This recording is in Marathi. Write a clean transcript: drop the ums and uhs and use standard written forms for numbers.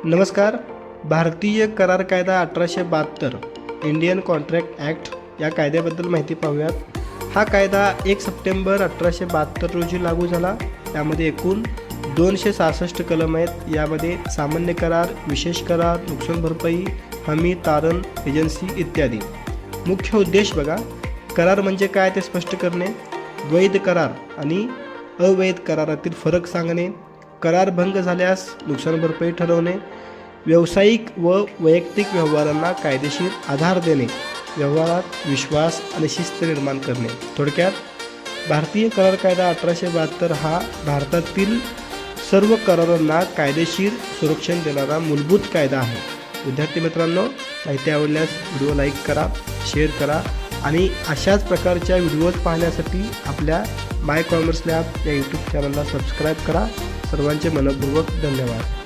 नमस्कार. भारतीय करार कायदा 1872 इंडियन कॉन्ट्रॅक्ट ॲक्ट या कायद्याबद्दल माहिती पाहूयात. हा कायदा 1 सप्टेंबर 1872 रोजी लागू झाला. त्यामध्ये एकूण 266 कलम आहेत. यामध्ये सामान्य करार, विशेष करार, नुकसान भरपाई, हमी, तारण, एजन्सी इत्यादी. मुख्य उद्देश बघा, करार म्हणजे काय ते स्पष्ट करणे, वैध करार आणि अवैध करारातील फरक सांगणे, करार भंग झाल्यास नुकसान भरपाई ठरवणे, व्यावसायिक व वैयक्तिक व्यवहारांना कायदेशीर आधार देणे, व्यवहारात विश्वास आणि शिस्त निर्माण करणे. थोडक्यात भारतीय करार कायदा 1872 हा भारतातील सर्व करारांना कायदेशीर संरक्षण देणारा मूलभूत कायदा आहे. विद्यार्थी मित्रांनो, माहिती आवडल्यास व्हिडिओ लाईक करा, शेअर करा आणि अशाच प्रकारच्या व्हिडिओज पाहण्यासाठी आपल्या माय कॉमर्स लॅब या यूट्यूब चॅनलला सबस्क्राईब करा. सर्वांचे मनपूर्वक धन्यवाद.